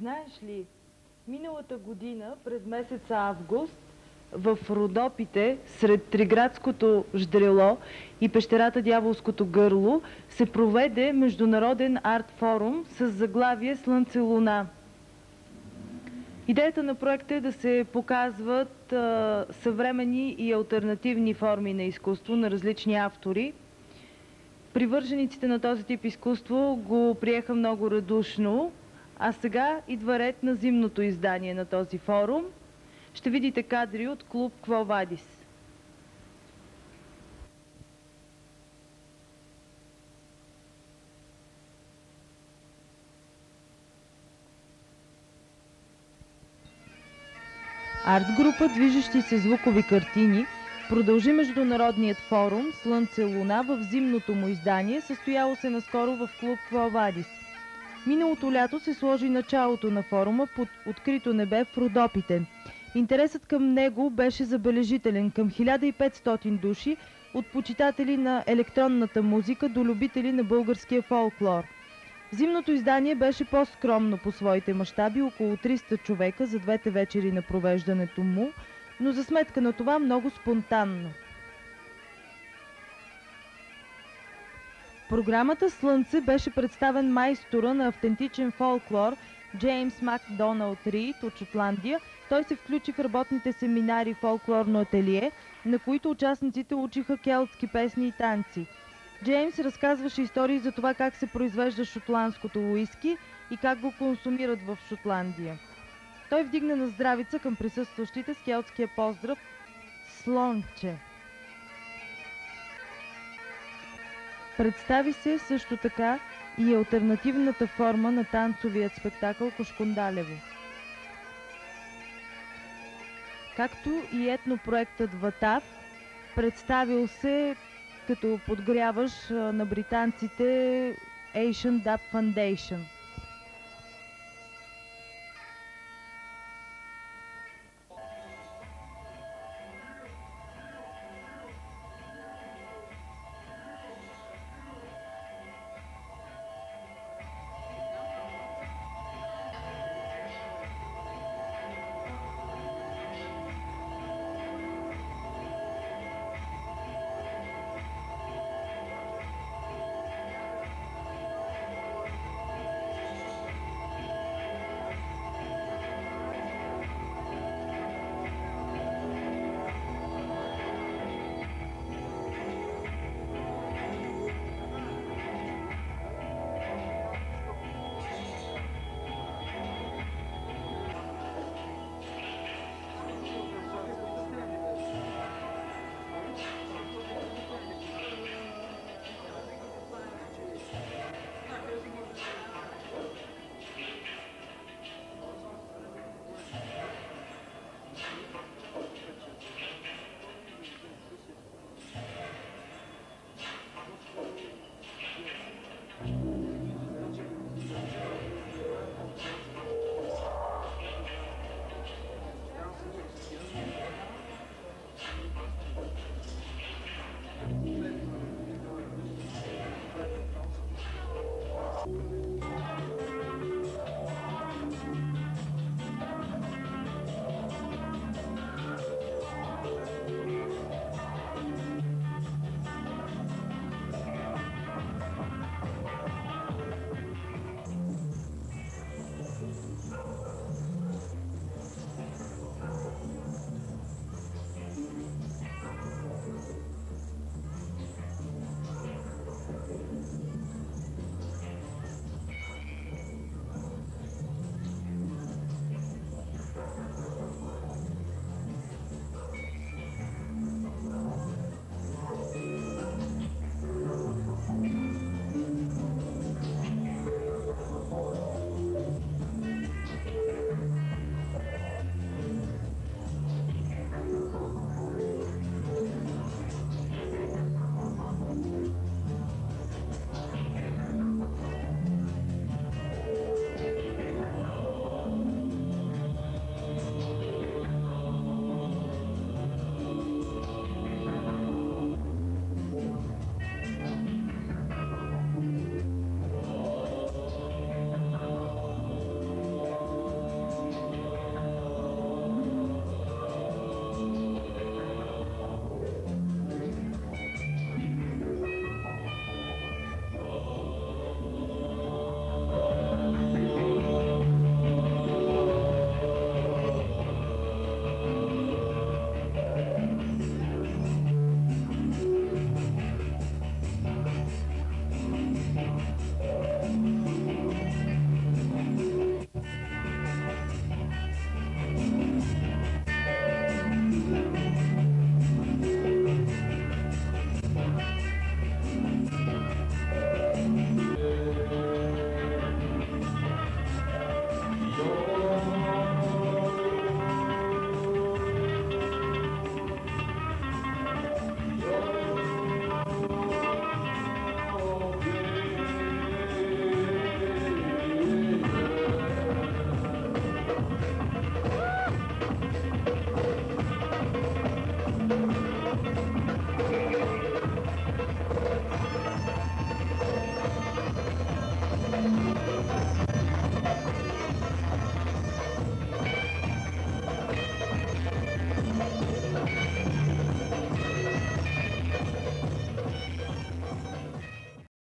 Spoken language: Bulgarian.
Знаеш ли, миналата година през месец август в Родопите, сред Триградското ждрело и пещерата Дяволското гърло, се проведе международен арт-форум с заглавие Слънце-Луна. Идеята на проекта е да се показват съвременни и алтернативни форми на изкуство на различни автори. Привържениците на този тип изкуство го приеха много радушно, а сега идва ред на зимното издание на този форум. Ще видите кадри от клуб Quo Vadis. Арт-група Движещи се звукови картини продължи международният форум Слънце-Луна в зимното му издание, състояло се наскоро в клуб Quo Vadis. Миналото лято се сложи началото на форума под открито небе в Родопите. Интересът към него беше забележителен, към 1500 души, от почитатели на електронната музика до любители на българския фолклор. Зимното издание беше по-скромно по своите мащаби, около 300 човека за двете вечери на провеждането му, но за сметка на това много спонтанно. В програмата Слънце беше представен майстора на автентичен фолклор Джеймс Макдоналд Рийд от Шотландия. Той се включи в работните семинари фолклорно ателие, на които участниците учиха келтски песни и танци. Джеймс разказваше истории за това как се произвежда шотландското уиски и как го консумират в Шотландия. Той вдигна на здравица към присъстващите с келтския поздрав «Слънче». Представи се също така и алтернативната форма на танцовият спектакъл Кошкундалево. Както и етнопроектът Ватав, представил се като подгряваш на британците Asian Dub Foundation.